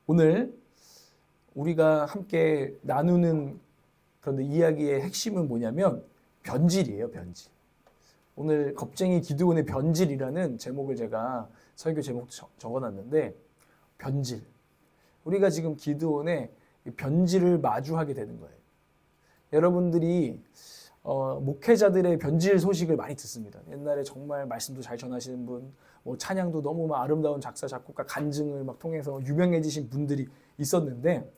오늘 우리가 함께 나누는 그런데 이야기의 핵심은 뭐냐면 변질이에요, 변질. 오늘 겁쟁이 기드온의 변질이라는 제목을 제가 설교 제목 적어놨는데 변질. 우리가 지금 기드온의 변질을 마주하게 되는 거예요. 여러분들이 목회자들의 변질 소식을 많이 듣습니다. 옛날에 정말 말씀도 잘 전하시는 분, 뭐 찬양도 너무 막 아름다운 작사, 작곡가, 간증을 막 통해서 유명해지신 분들이 있었는데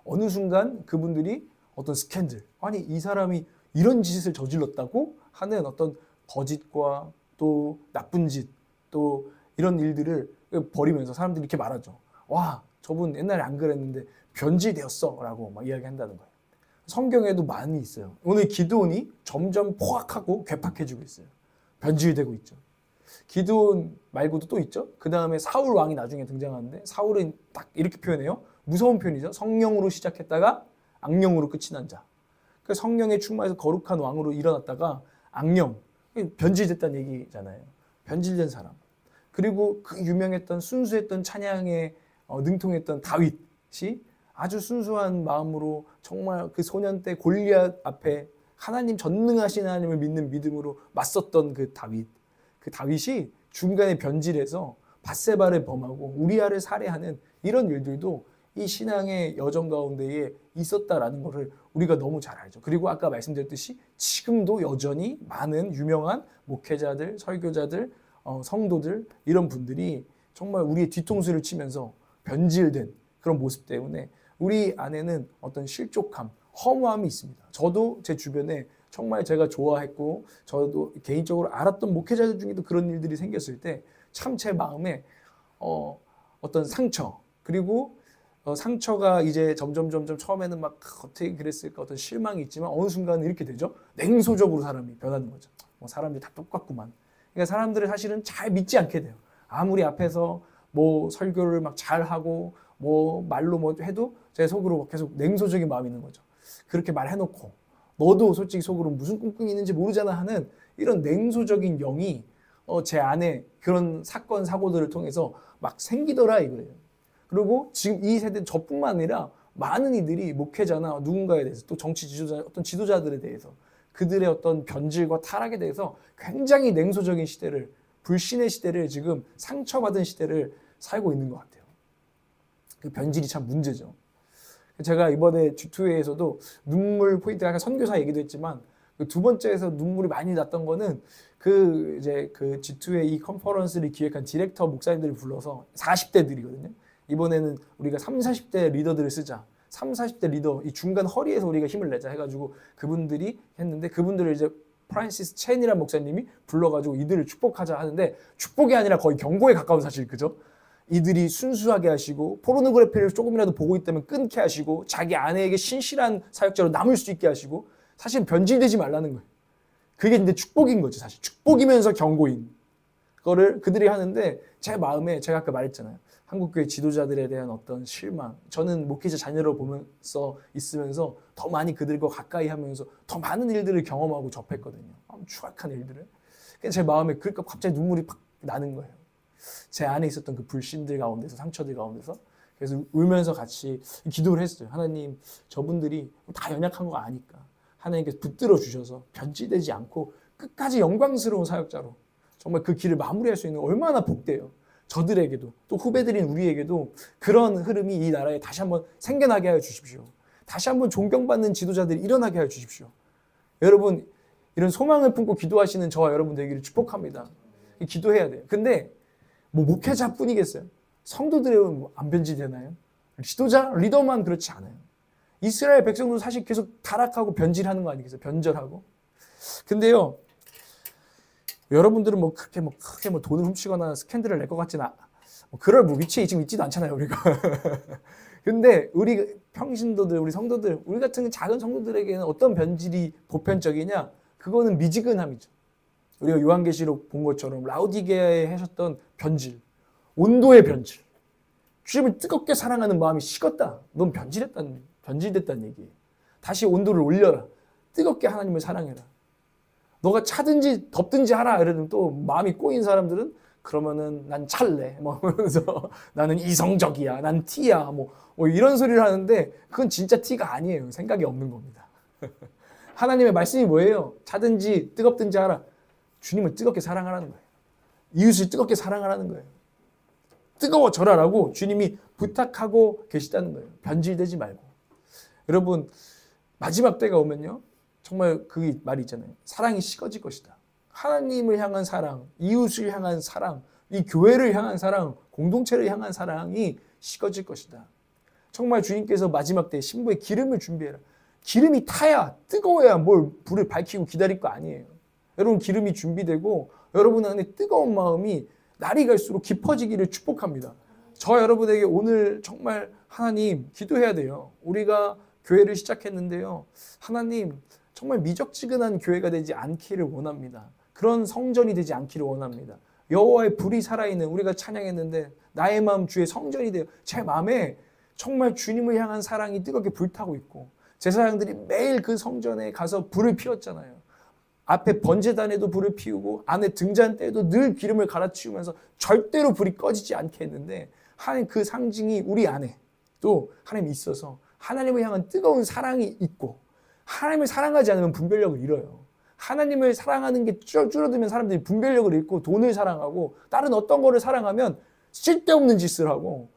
어느 순간 그분들이 어떤 스캔들, 아니 이 사람이 이런 짓을 저질렀다고 하는 어떤 거짓과 또 나쁜 짓, 또 이런 일들을 벌이면서 사람들이 이렇게 말하죠. 와, 저분 옛날에 안 그랬는데 변질되었어 라고 막 이야기한다는 거예요. 성경에도 많이 있어요. 오늘 기드온이 점점 포악하고 괴팍해지고 있어요. 변질되고 있죠. 기드온 말고도 또 있죠. 그 다음에 사울 왕이 나중에 등장하는데 사울은 딱 이렇게 표현해요. 무서운 표현이죠. 성령으로 시작했다가 악령으로 끝이 난 자. 그 성령에 충만해서 거룩한 왕으로 일어났다가 악령, 변질됐다는 얘기잖아요. 변질된 사람. 그리고 그 유명했던 순수했던 찬양에 능통했던 다윗이 아주 순수한 마음으로 정말 그 소년 때 골리앗 앞에 하나님 전능하신 하나님을 믿는 믿음으로 맞섰던 그 다윗. 그 다윗이 중간에 변질해서 밧세바를 범하고 우리아를 살해하는 이런 일들도 이 신앙의 여정 가운데에 있었다라는 것을 우리가 너무 잘 알죠. 그리고 아까 말씀드렸듯이 지금도 여전히 많은 유명한 목회자들, 설교자들, 성도들 이런 분들이 정말 우리의 뒤통수를 치면서 변질된 그런 모습 때문에 우리 안에는 어떤 실족함, 허무함이 있습니다. 저도 제 주변에 정말 제가 좋아했고 저도 개인적으로 알았던 목회자들 중에도 그런 일들이 생겼을 때 참 제 마음에 어떤 상처, 그리고 상처가 이제 점점 처음에는 막 어떻게 그랬을까 어떤 실망이 있지만 어느 순간은 이렇게 되죠. 냉소적으로 사람이 변하는 거죠. 사람들이 다 똑같구만. 그러니까 사람들을 사실은 잘 믿지 않게 돼요. 아무리 앞에서 뭐 설교를 막 잘하고 뭐 말로 뭐 해도 제 속으로 계속 냉소적인 마음이 있는 거죠. 그렇게 말해놓고 너도 솔직히 속으로 무슨 꿍꿍이 있는지 모르잖아 하는 이런 냉소적인 영이 제 안에 그런 사건 사고들을 통해서 막 생기더라 이거예요. 그리고 지금 이 세대 저뿐만 아니라 많은 이들이 목회자나 누군가에 대해서 또 정치 지도자 어떤 지도자들에 대해서 그들의 어떤 변질과 타락에 대해서 굉장히 냉소적인 시대를, 불신의 시대를, 지금 상처받은 시대를 살고 있는 것 같아요. 그 변질이 참 문제죠. 제가 이번에 G2회에서도 눈물 포인트, 아까 선교사 얘기도 했지만 그 두 번째에서 눈물이 많이 났던 거는 그 G2회 이 컨퍼런스를 기획한 디렉터 목사님들을 불러서 40대들이거든요. 이번에는 우리가 30, 40대 리더들을 쓰자. 30, 40대 리더, 이 중간 허리에서 우리가 힘을 내자 해가지고 그분들이 했는데 그분들을 이제 프란시스 첸이라는 목사님이 불러가지고 이들을 축복하자 하는데 축복이 아니라 거의 경고에 가까운 사실, 그죠? 이들이 순수하게 하시고 포르노그래피를 조금이라도 보고 있다면 끊게 하시고 자기 아내에게 신실한 사역자로 남을 수 있게 하시고 사실 변질되지 말라는 거예요. 그게 이제 축복인 거죠, 사실. 축복이면서 경고인 거를 그들이 하는데 제 마음에 제가 아까 말했잖아요. 한국교회 지도자들에 대한 어떤 실망. 저는 목회자 자녀로 보면서 있으면서 더 많이 그들과 가까이 하면서 더 많은 일들을 경험하고 접했거든요. 추악한 일들을. 제 마음에 그러니까 갑자기 눈물이 팍 나는 거예요. 제 안에 있었던 그 불신들 가운데서, 상처들 가운데서. 그래서 울면서 같이 기도를 했어요. 하나님, 저분들이 다 연약한 거 아니까 하나님께서 붙들어 주셔서 변질되지 않고 끝까지 영광스러운 사역자로 정말 그 길을 마무리할 수 있는 얼마나 복돼요. 저들에게도 또 후배들인 우리에게도 그런 흐름이 이 나라에 다시 한번 생겨나게 하여 주십시오. 다시 한번 존경받는 지도자들이 일어나게 하여 주십시오. 여러분, 이런 소망을 품고 기도하시는 저와 여러분 되기를 축복합니다. 기도해야 돼요. 근데 뭐 목회자뿐이겠어요? 성도들은 안 변질되나요? 지도자, 리더만 그렇지 않아요. 이스라엘 백성도 사실 계속 타락하고 변질하는 거 아니겠어요? 변절하고. 근데요, 여러분들은 크게 돈을 훔치거나 스캔들을 낼 것 같지는 그럴 위치에 지금 있지도 않잖아요, 우리가. 근데 우리 평신도들, 우리 성도들, 우리 같은 작은 성도들에게는 어떤 변질이 보편적이냐? 그거는 미지근함이죠. 우리가 요한계시록 본 것처럼 라우디게아에 하셨던 변질, 온도의 변질. 주님을 뜨겁게 사랑하는 마음이 식었다. 넌 변질됐다는 얘기예요. 다시 온도를 올려라. 뜨겁게 하나님을 사랑해라. 너가 차든지 덥든지 하라. 이러면 또 마음이 꼬인 사람들은 그러면은 난 찰래. 뭐 그러면서 나는 이성적이야. 난 T야. 뭐 이런 소리를 하는데 그건 진짜 T가 아니에요. 생각이 없는 겁니다. 하나님의 말씀이 뭐예요? 차든지 뜨겁든지 하라. 주님을 뜨겁게 사랑하라는 거예요. 이웃을 뜨겁게 사랑하라는 거예요. 뜨거워져라라고 주님이 부탁하고 계시다는 거예요. 변질되지 말고. 여러분 마지막 때가 오면요. 정말 그 말이 있잖아요. 사랑이 식어질 것이다. 하나님을 향한 사랑, 이웃을 향한 사랑, 이 교회를 향한 사랑, 공동체를 향한 사랑이 식어질 것이다. 정말 주님께서 마지막 때 신부의 기름을 준비해라. 기름이 타야 뜨거워야 뭘 불을 밝히고 기다릴 거 아니에요. 여러분 기름이 준비되고 여러분 안에 뜨거운 마음이 날이 갈수록 깊어지기를 축복합니다. 저 여러분에게 오늘 정말 하나님 기도해야 돼요. 우리가 교회를 시작했는데요. 하나님 정말 미적지근한 교회가 되지 않기를 원합니다. 그런 성전이 되지 않기를 원합니다. 여호와의 불이 살아있는 우리가 찬양했는데 나의 마음 주의 성전이 되어 제 마음에 정말 주님을 향한 사랑이 뜨겁게 불타고 있고 제사장들이 매일 그 성전에 가서 불을 피웠잖아요. 앞에 번제단에도 불을 피우고 안에 등잔대에도 늘 기름을 갈아치우면서 절대로 불이 꺼지지 않게 했는데 하나님 그 상징이 우리 안에 또 하나님이 있어서 하나님을 향한 뜨거운 사랑이 있고 하나님을 사랑하지 않으면 분별력을 잃어요. 하나님을 사랑하는 게 줄어들면 사람들이 분별력을 잃고 돈을 사랑하고 다른 어떤 거를 사랑하면 쓸데없는 짓을 하고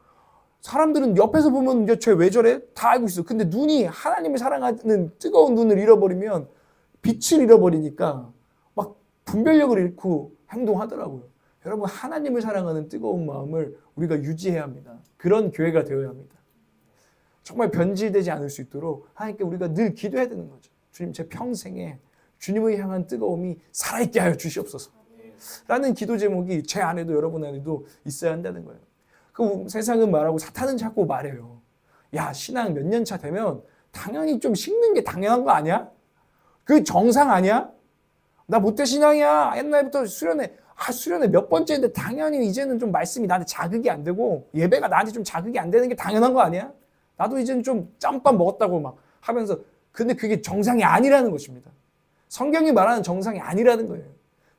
사람들은 옆에서 보면 쟤 왜 저래? 다 알고 있어. 근데 눈이 하나님을 사랑하는 뜨거운 눈을 잃어버리면 빛을 잃어버리니까 막 분별력을 잃고 행동하더라고요. 여러분 하나님을 사랑하는 뜨거운 마음을 우리가 유지해야 합니다. 그런 교회가 되어야 합니다. 정말 변질되지 않을 수 있도록 하나님께 우리가 늘 기도해야 되는 거죠. 주님 제 평생에 주님을 향한 뜨거움이 살아있게 하여 주시옵소서 라는 기도 제목이 제 안에도 여러분 안에도 있어야 한다는 거예요. 그 세상은 말하고 사탄은 자꾸 말해요. 야 신앙 몇 년 차 되면 당연히 좀 식는 게 당연한 거 아니야? 그 정상 아니야? 나 모태 신앙이야. 옛날부터 수련회 수련회 몇 번째인데 당연히 이제는 좀 말씀이 나한테 자극이 안 되고 예배가 나한테 좀 자극이 안 되는 게 당연한 거 아니야? 나도 이제는 좀 짬밥 먹었다고 막 하면서 근데 그게 정상이 아니라는 것입니다. 성경이 말하는 정상이 아니라는 거예요.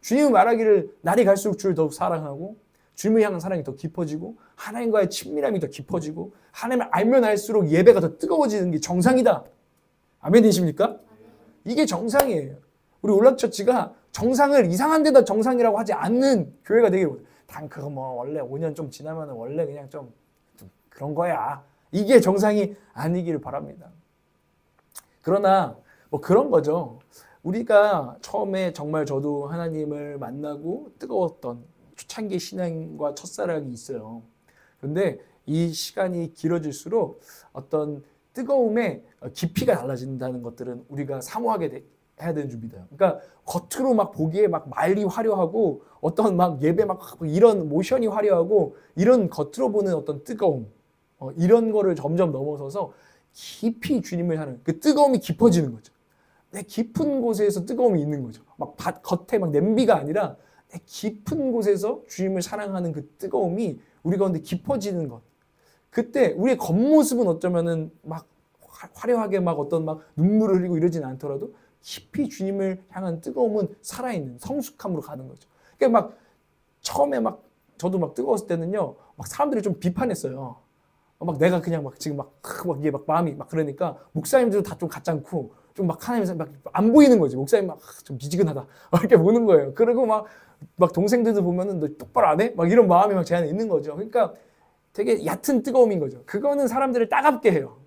주님이 말하기를 날이 갈수록 주를 더욱 사랑하고 주님을 향한 사랑이 더 깊어지고 하나님과의 친밀함이 더 깊어지고 하나님을 알면 알수록 예배가 더 뜨거워지는 게 정상이다. 아멘이십니까? 이게 정상이에요. 우리 올락처치가 정상을 이상한 데다 정상이라고 하지 않는 교회가 되길 원해요. 단 그거 뭐 원래 5년 좀 지나면 원래 그냥 좀 그런 거야. 이게 정상이 아니기를 바랍니다. 그러나 뭐 그런 거죠. 우리가 처음에 정말 저도 하나님을 만나고 뜨거웠던 초창기 신앙과 첫사랑이 있어요. 그런데 이 시간이 길어질수록 어떤 뜨거움의 깊이가 달라진다는 것들은 우리가 사모하게 해야 되는 준비다. 그러니까 겉으로 막 보기에 막 말이 화려하고 어떤 막 예배 막 이런 모션이 화려하고 이런 겉으로 보는 어떤 뜨거움 이런 거를 점점 넘어서서 깊이 주님을 하는 그 뜨거움이 깊어지는 거죠. 내 깊은 곳에서 뜨거움이 있는 거죠. 막 겉에 막 냄비가 아니라 내 깊은 곳에서 주님을 사랑하는 그 뜨거움이 우리 가운데 깊어지는 것. 그때 우리의 겉모습은 어쩌면은 막 화려하게 막 어떤 막 눈물을 흘리고 이러진 않더라도 깊이 주님을 향한 뜨거움은 살아있는 성숙함으로 가는 거죠. 그러니까 막 처음에 막 저도 막 뜨거웠을 때는요, 막 사람들이 좀 비판했어요. 막 내가 그냥 막 지금 막 이게 막 마음이 막 그러니까 목사님들도 다 좀 가짜고 좀 막 하나님께서 막 안 보이는 거지. 목사님 막 좀 미지근하다. 이렇게 보는 거예요. 그리고 막 동생들도 보면은 너 똑바로 안 해? 막 이런 마음이 막 제 안에 있는 거죠. 그러니까 되게 얕은 뜨거움인 거죠. 그거는 사람들을 따갑게 해요.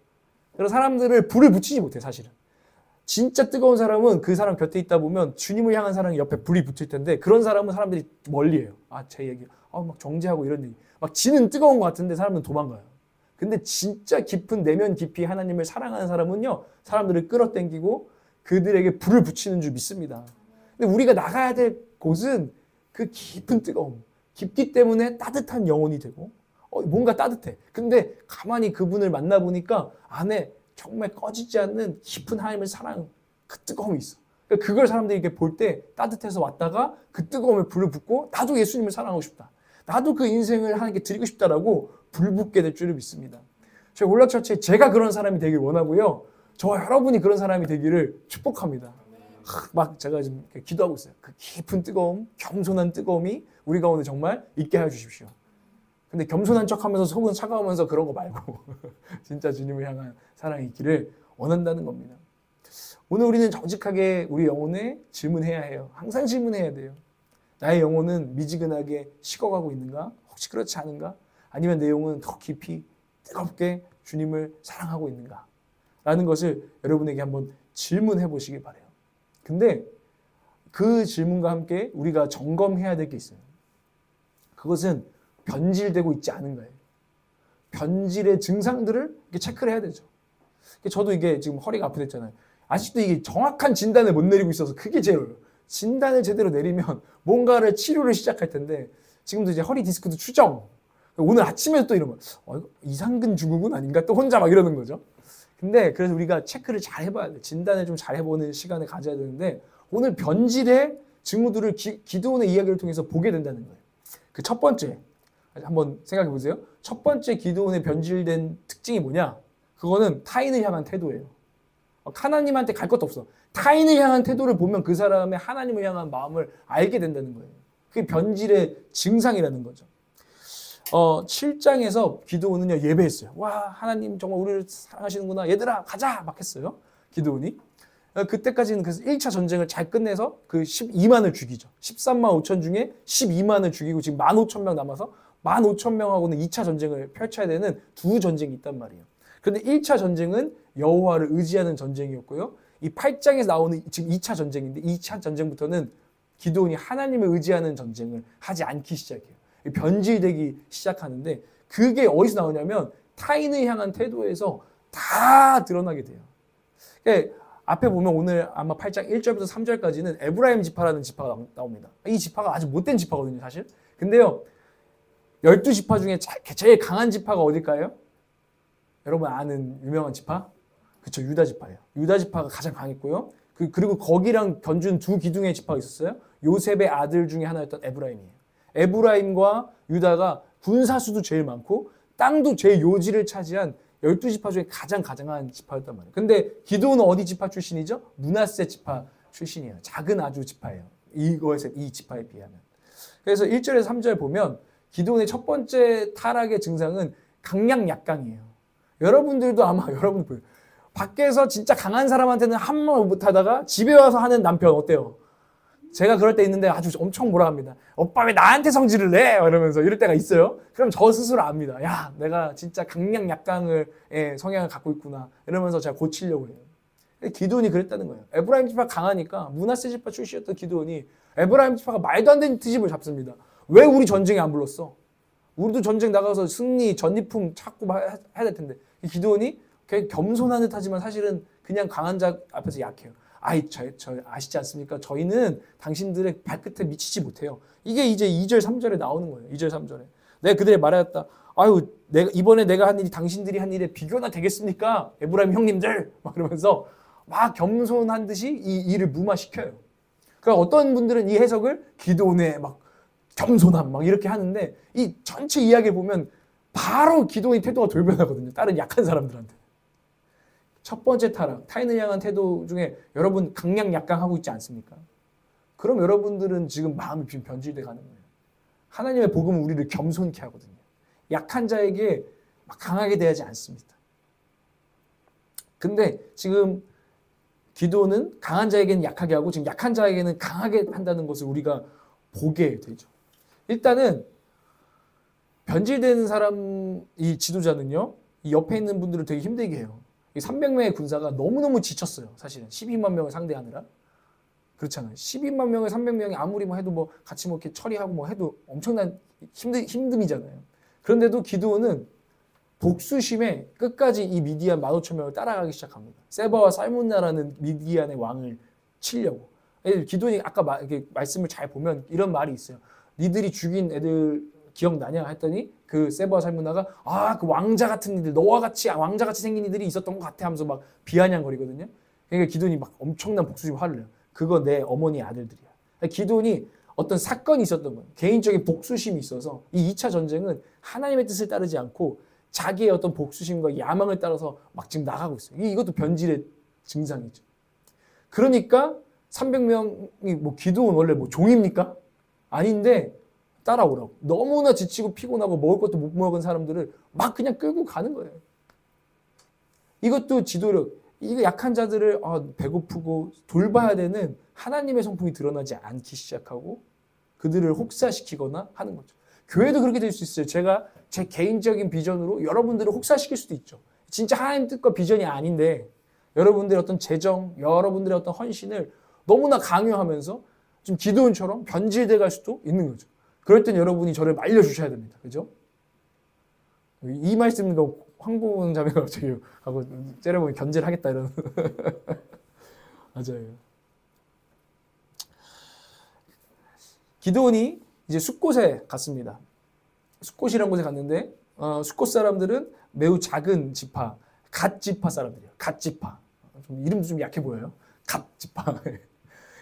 그래서 사람들을 불을 붙이지 못해, 사실은. 진짜 뜨거운 사람은 그 사람 곁에 있다 보면 주님을 향한 사람이 옆에 불이 붙을 텐데 그런 사람은 사람들이 멀리해요. 제 얘기. 막 정죄하고 이런 얘기. 막 지는 뜨거운 것 같은데 사람들은 도망가요. 근데 진짜 깊은 내면 깊이 하나님을 사랑하는 사람은요, 사람들을 끌어당기고 그들에게 불을 붙이는 줄 믿습니다. 근데 우리가 나가야 될 곳은 그 깊은 뜨거움, 깊기 때문에 따뜻한 영혼이 되고, 뭔가 따뜻해. 근데 가만히 그분을 만나보니까 안에 정말 꺼지지 않는 깊은 하나님을 사랑하는 그 뜨거움이 있어. 그러니까 그걸 사람들이 이렇게 볼 때 따뜻해서 왔다가 그 뜨거움에 불을 붙고 나도 예수님을 사랑하고 싶다. 나도 그 인생을 하나님께 드리고 싶다라고 불붙게 될 줄을 믿습니다. 저희 올락처치에 제가 그런 사람이 되길 원하고요. 저와 여러분이 그런 사람이 되기를 축복합니다. 막 제가 지금 기도하고 있어요. 그 깊은 뜨거움, 겸손한 뜨거움이 우리 가운데 정말 있게 해 주십시오. 근데 겸손한 척하면서 속은 차가우면서 그런 거 말고 진짜 주님을 향한 사랑이 있기를 원한다는 겁니다. 오늘 우리는 정직하게 우리 영혼에 질문해야 해요. 항상 질문해야 돼요. 나의 영혼은 미지근하게 식어가고 있는가? 혹시 그렇지 않은가? 아니면 내 영혼은 더 깊이 뜨겁게 주님을 사랑하고 있는가? 라는 것을 여러분에게 한번 질문해 보시기 바라요. 근데 그 질문과 함께 우리가 점검해야 될 게 있어요. 그것은 변질되고 있지 않은 거예요. 변질의 증상들을 이렇게 체크를 해야 되죠. 저도 이게 지금 허리가 아프댔잖아요. 아직도 이게 정확한 진단을 못 내리고 있어서 그게 제일 어려워요. 진단을 제대로 내리면 뭔가를 치료를 시작할 텐데 지금도 이제 허리 디스크도 추정. 오늘 아침에 또 이러면 이상근 증후군 아닌가? 또 혼자 막 이러는 거죠. 근데 그래서 우리가 체크를 잘 해봐야 돼. 진단을 좀 잘 해보는 시간을 가져야 되는데 오늘 변질의 징후들을 기드온의 이야기를 통해서 보게 된다는 거예요. 그 첫 번째 한번 생각해 보세요. 첫 번째 기드온의 변질된 특징이 뭐냐? 그거는 타인을 향한 태도예요. 하나님한테 갈 것도 없어. 타인을 향한 태도를 보면 그 사람의 하나님을 향한 마음을 알게 된다는 거예요. 그게 변질의 증상이라는 거죠. 7장에서 기드온은요 예배했어요. 와, 하나님 정말 우리를 사랑하시는구나. 얘들아 가자 막 했어요. 기드온이. 그때까지는 그래서 1차 전쟁을 잘 끝내서 그 12만을 죽이죠. 13만 5천 중에 12만을 죽이고 지금 15,000명 남아서 15,000명하고는 2차 전쟁을 펼쳐야 되는 두 전쟁이 있단 말이에요. 그런데 1차 전쟁은 여호와를 의지하는 전쟁이었고요. 이 8장에서 나오는 지금 2차 전쟁인데 2차 전쟁부터는 기드온이 하나님을 의지하는 전쟁을 하지 않기 시작해요. 변질되기 시작하는데 그게 어디서 나오냐면 타인을 향한 태도에서 다 드러나게 돼요. 그러니까 앞에 보면 오늘 아마 8장 1절부터 3절까지는 에브라임 지파라는 지파가 나옵니다. 이 지파가 아주 못된 지파거든요, 사실. 근데요, 12지파 중에 제일 강한 지파가 어딜까요? 여러분 아는 유명한 지파? 그쵸, 유다 지파예요. 유다 지파가 가장 강했고요. 그리고 거기랑 견준 두 기둥의 지파가 있었어요. 요셉의 아들 중에 하나였던 에브라임이에요. 에브라임과 유다가 군사수도 제일 많고 땅도 제일 요지를 차지한 12지파 중에 가장 가장한 지파였단 말이에요. 근데 기드온은 어디 지파 출신이죠? 므낫세 지파 출신이에요. 작은 아주 지파예요. 이 지파에 비하면. 그래서 1절에서 3절 보면 기드온의 첫 번째 타락의 증상은 강약약강이에요. 여러분들도 아마 여러분 밖에서 진짜 강한 사람한테는 한마디 못하다가 집에 와서 하는 남편 어때요? 제가 그럴 때 있는데 아주 엄청 뭐라 합니다. 오빠 왜 나한테 성질을 내? 이러면서 이럴 때가 있어요. 그럼 저 스스로 압니다. 야, 내가 진짜 강약약강의 성향을 갖고 있구나. 이러면서 제가 고치려고 해요. 기드온이 그랬다는 거예요. 에브라임 지파가 강하니까 므낫세 지파 출신이었던 기드온이 에브라임 지파가 말도 안 되는 트집을 잡습니다. 왜 우리 전쟁에 안 불렀어? 우리도 전쟁 나가서 승리, 전리품 찾고 해야 될 텐데. 기드온이 겸손한 듯 하지만 사실은 그냥 강한 자 앞에서 약해요. 저 아시지 않습니까? 저희는 당신들의 발끝에 미치지 못해요. 이게 이제 2절, 3절에 나오는 거예요. 2절, 3절에. 내가 그들에 말하였다. 이번에 내가 한 일이 당신들이 한 일에 비교나 되겠습니까? 에브라임 형님들! 막 그러면서 막 겸손한 듯이 이 일을 무마시켜요. 그러니까 어떤 분들은 이 해석을 기드온의 막 겸손함 막 이렇게 하는데 이 전체 이야기를 보면 바로 기드온의 태도가 돌변하거든요. 다른 약한 사람들한테. 첫 번째 타락, 타인을 향한 태도 중에 여러분 강약약강하고 있지 않습니까? 그럼 여러분들은 지금 마음이 지금 변질돼 가는 거예요. 하나님의 복음은 우리를 겸손케 하거든요. 약한 자에게 막 강하게 대하지 않습니다. 근데 지금 기드온은 강한 자에게는 약하게 하고 지금 약한 자에게는 강하게 한다는 것을 우리가 보게 되죠. 일단은 변질되는 사람, 이 지도자는요, 이 옆에 있는 분들을 되게 힘들게 해요. 300명의 군사가 너무너무 지쳤어요. 사실은 12만 명을 상대하느라. 그렇잖아요. 12만 명을 300명이 아무리 뭐 해도 뭐 같이 뭐 이렇게 처리하고 뭐 해도 엄청난 힘듦이잖아요. 그런데도 기드온은 복수심에 끝까지 이 미디안 15,000명을 따라가기 시작합니다. 세바와 살문나라는 미디안의 왕을 치려고. 기드온이 아까 이렇게 말씀을 잘 보면 이런 말이 있어요. 니들이 죽인 애들 기억나냐 했더니 그 세바와 살문나가 그 왕자 같은 이들, 너와 같이 왕자같이 생긴 이들이 있었던 것 같아 하면서 막 비아냥거리거든요. 그러니까 기드온이 막 엄청난 복수심 화를 내요. 그거 내 어머니 아들들이야. 기드온이 어떤 사건이 있었던 거예요. 개인적인 복수심이 있어서 이 2차 전쟁은 하나님의 뜻을 따르지 않고 자기의 어떤 복수심과 야망을 따라서 막 지금 나가고 있어요. 이것도 변질의 증상이죠. 그러니까 300명이 뭐 기도원 원래 뭐 종입니까? 아닌데 따라오라고. 너무나 지치고 피곤하고 먹을 것도 못 먹은 사람들을 막 그냥 끌고 가는 거예요. 이것도 지도력. 이거 약한 자들을 배고프고 돌봐야 되는 하나님의 성품이 드러나지 않기 시작하고 그들을 혹사시키거나 하는 거죠. 교회도 그렇게 될 수 있어요. 제가 제 개인적인 비전으로 여러분들을 혹사시킬 수도 있죠. 진짜 하나님 뜻과 비전이 아닌데 여러분들의 어떤 재정, 여러분들의 어떤 헌신을 너무나 강요하면서 좀 기도원처럼 변질돼 갈 수도 있는 거죠. 그럴 땐 여러분이 저를 말려주셔야 됩니다. 그죠? 이 말씀과 황보은 자매가 갑자기 하고 째려보면 견제하겠다 이런. 맞아요. 기드온이 이제 숫곳에 갔습니다. 숫곳이라는 곳에 갔는데 숫곳 사람들은 매우 작은 지파, 갓 지파 사람들이에요. 갓 지파. 좀 이름도 좀 약해 보여요. 갓 지파.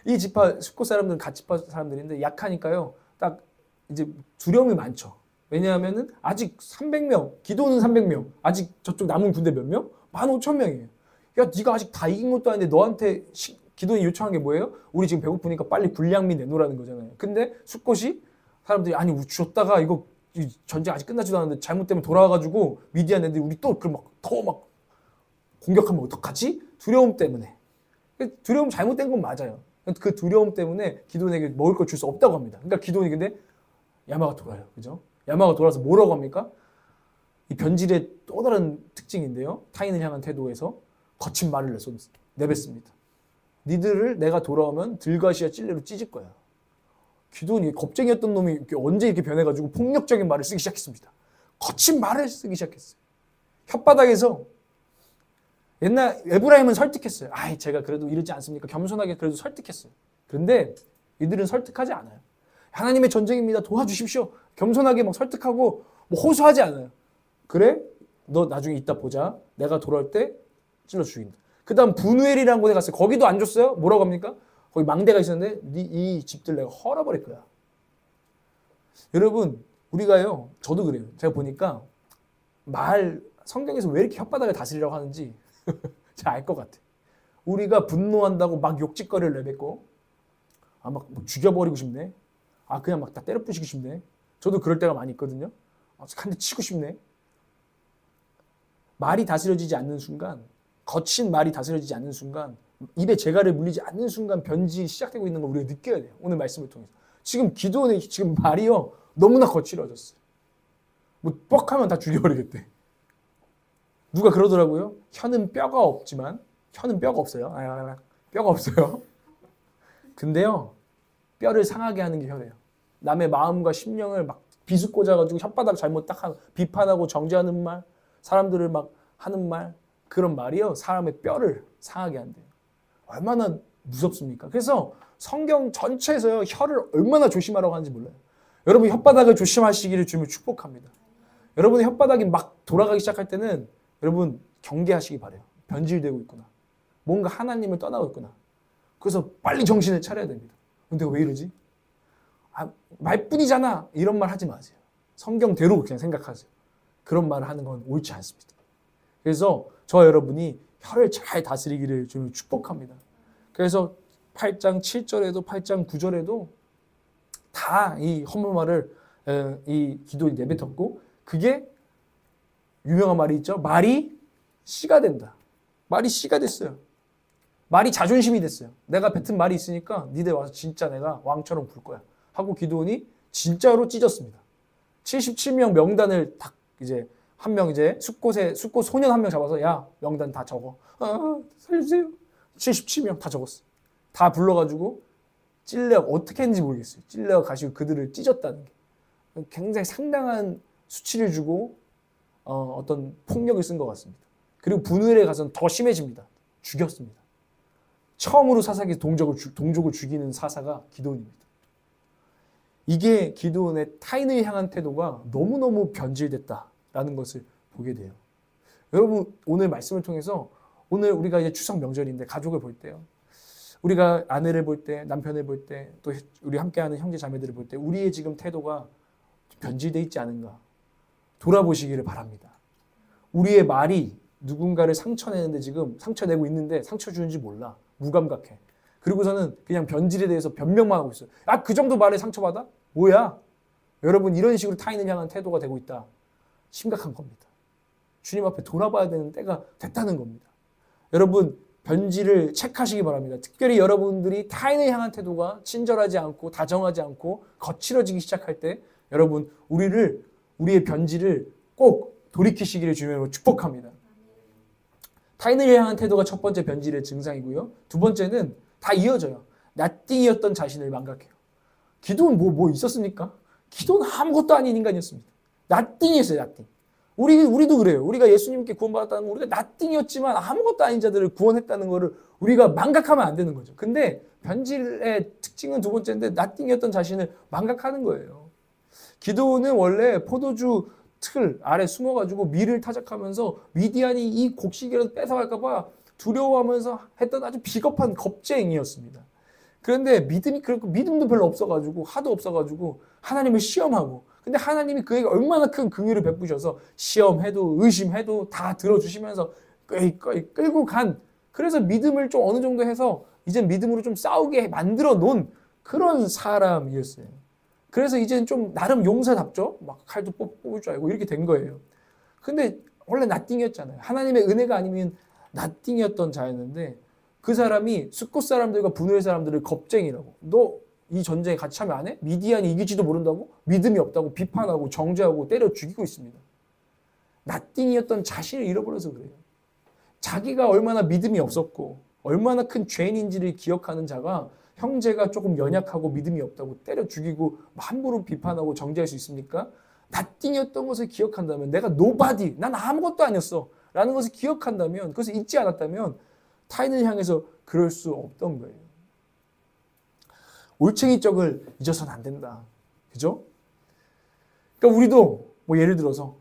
이 지파 숫곳 사람들은 갓 지파 사람들인데 약하니까요. 딱 이제 두려움이 많죠. 왜냐하면은 아직 300명, 기도는 300명, 아직 저쪽 남은 군대 몇 명? 15,000명이에요. 야, 네가 아직 다 이긴 것도 아닌데 너한테 기도원이 요청한 게 뭐예요? 우리 지금 배고프니까 빨리 군량미 내놓으라는 거잖아요. 근데 숫곳이 사람들이 아니 줬다가 이거 전쟁 아직 끝나지도 않았는데 잘못되면 돌아와가지고 미디안 애들이 우리 또 그 막 더 막 공격하면 어떡하지? 두려움 때문에. 두려움 잘못된 건 맞아요. 그 두려움 때문에 기도원에게 먹을 걸 줄 수 없다고 합니다. 그러니까 기도원이 근데 야마가 돌아요. 그죠? 야마가 돌아서 뭐라고 합니까? 이 변질의 또 다른 특징인데요. 타인을 향한 태도에서 거친 말을 내뱉습니다. 니들을 내가 돌아오면 들가시와 찔레로 찢을 거야. 기도원이 겁쟁이였던 놈이 언제 이렇게 변해가지고 폭력적인 말을 쓰기 시작했습니다. 거친 말을 쓰기 시작했어요. 혓바닥에서 옛날 에브라임은 설득했어요. 제가 그래도 이러지 않습니까? 겸손하게 그래도 설득했어요. 그런데 이들은 설득하지 않아요. 하나님의 전쟁입니다. 도와주십시오. 겸손하게 막 설득하고 뭐 호소하지 않아요. 그래? 너 나중에 이따 보자. 내가 돌아올 때 찔러 죽인다. 그 다음 분우엘이라는 곳에 갔어요. 거기도 안 줬어요. 뭐라고 합니까? 거기 망대가 있었는데 이 집들 내가 헐어버릴 거야. 여러분 우리가요. 저도 그래요. 제가 보니까 성경에서 왜 이렇게 혓바닥을 다스리라고 하는지 제가 알 것 같아요. 우리가 분노한다고 막 욕짓거리를 내뱉고 막 죽여버리고 싶네. 그냥 막 다 때려 부시고 싶네. 저도 그럴 때가 많이 있거든요. 한 대 치고 싶네. 말이 다스려지지 않는 순간, 거친 말이 다스려지지 않는 순간, 입에 재갈을 물리지 않는 순간 변질이 시작되고 있는 걸 우리가 느껴야 돼요. 오늘 말씀을 통해서. 지금 기도원의 지금 말이요. 너무나 거칠어졌어요. 뭐 뻑하면 다 죽여버리겠대. 누가 그러더라고요. 혀는 뼈가 없지만 혀는 뼈가 없어요. 뼈가 없어요. 근데요. 뼈를 상하게 하는 게 혀래요. 남의 마음과 심령을 막 비수 꽂아가지고 혓바닥 잘못 딱 비판하고 정죄하는 말, 사람들을 막 하는 말, 그런 말이요. 사람의 뼈를 상하게 한대요. 얼마나 무섭습니까? 그래서 성경 전체에서요. 혀를 얼마나 조심하라고 하는지 몰라요. 여러분 혓바닥을 조심하시기를 주님을 축복합니다. 여러분의 혓바닥이 막 돌아가기 시작할 때는 여러분 경계하시기 바라요. 변질되고 있구나. 뭔가 하나님을 떠나고 있구나. 그래서 빨리 정신을 차려야 됩니다. 근데 왜 이러지? 말뿐이잖아. 이런 말 하지 마세요. 성경대로 그냥 생각하세요. 그런 말을 하는 건 옳지 않습니다. 그래서 저 여러분이 혀를 잘 다스리기를 좀 축복합니다. 그래서 8장 7절에도 8장 9절에도 다 이 험한 말을 이 기도원이 내뱉었고 그게 유명한 말이 있죠. 말이 씨가 된다. 말이 씨가 됐어요. 말이 자존심이 됐어요. 내가 뱉은 말이 있으니까 니들 와서 진짜 내가 왕처럼 굴 거야. 하고 기도원이 진짜로 찢었습니다. 77명 명단을 딱 이제 한 명 이제 숫곳 소년 한 명 잡아서 야 명단 다 적어. 살려주세요. 77명 다 적었어. 다 불러가지고 찔레가 어떻게 했는지 모르겠어요. 찔레가 가시고 그들을 찢었다는 게 굉장히 상당한 수치를 주고 어떤 폭력을 쓴 것 같습니다. 그리고 분우엘에 가서는 더 심해집니다. 죽였습니다. 처음으로 사사기 동족을 죽이는 사사가 기드온입니다. 이게 기드온의 타인을 향한 태도가 너무너무 변질됐다라는 것을 보게 돼요. 여러분 오늘 말씀을 통해서 오늘 우리가 이제 추석 명절인데 가족을 볼 때요. 우리가 아내를 볼 때, 남편을 볼 때, 또 우리 함께하는 형제 자매들을 볼 때 우리의 지금 태도가 변질되어 있지 않은가 돌아보시기를 바랍니다. 우리의 말이 누군가를 상처내는데 지금 상처내고 있는데 상처 주는지 몰라. 무감각해. 그리고서는 그냥 변질에 대해서 변명만 하고 있어요. 아, 그 정도 말에 상처받아? 뭐야? 여러분, 이런 식으로 타인을 향한 태도가 되고 있다. 심각한 겁니다. 주님 앞에 돌아봐야 되는 때가 됐다는 겁니다. 여러분, 변질을 체크하시기 바랍니다. 특별히 여러분들이 타인을 향한 태도가 친절하지 않고 다정하지 않고 거칠어지기 시작할 때 여러분, 우리의 변질을 꼭 돌이키시기를 주님으로 축복합니다. 타인을 향한 태도가 첫 번째 변질의 증상이고요. 두 번째는 다 이어져요. 나띵이었던 자신을 망각해요. 기도는 뭐 있었습니까? 기도는 아무것도 아닌 인간이었습니다. 나띵이었어요, 나띵. 우리도 그래요. 우리가 예수님께 구원받았다는 거, 우리가 나띵이었지만 아무것도 아닌 자들을 구원했다는 거를 우리가 망각하면 안 되는 거죠. 근데 변질의 특징은 두 번째인데 나띵이었던 자신을 망각하는 거예요. 기도는 원래 포도주 틀 아래 숨어가지고 밀을 타작하면서 미디안이 이 곡식이라도 뺏어갈까봐 두려워하면서 했던 아주 비겁한 겁쟁이였습니다. 그런데 믿음도 별로 없어가지고 하도 없어가지고 하나님을 시험하고, 근데 하나님이 그에게 얼마나 큰 긍휼을 베푸셔서 시험해도 의심해도 다 들어주시면서 끌고 간, 그래서 믿음을 좀 어느 정도 해서 이제 믿음으로 좀 싸우게 만들어 놓은 그런 사람이었어요. 그래서 이제는 좀 나름 용사답죠. 막 칼도 뽑을 줄 알고 이렇게 된 거예요. 근데 원래 나띵이었잖아요. 하나님의 은혜가 아니면 나띵이었던 자였는데 그 사람이 숫곳 사람들과 분노의 사람들을 겁쟁이라고, 너 이 전쟁에 같이 참여 안 해? 미디안이 이길지도 모른다고? 믿음이 없다고 비판하고 정죄하고 때려 죽이고 있습니다. 나띵이었던 자신을 잃어버려서 그래요. 자기가 얼마나 믿음이 없었고 얼마나 큰 죄인인지를 기억하는 자가 형제가 조금 연약하고 믿음이 없다고 때려 죽이고 함부로 비판하고 정죄할 수 있습니까? 나띵이었던 것을 기억한다면, 내가 nobody, 난 아무것도 아니었어 라는 것을 기억한다면, 그것을 잊지 않았다면 타인을 향해서 그럴 수 없던 거예요. 올챙이 적을 잊어서는 안 된다. 그죠? 그러니까 우리도 뭐 예를 들어서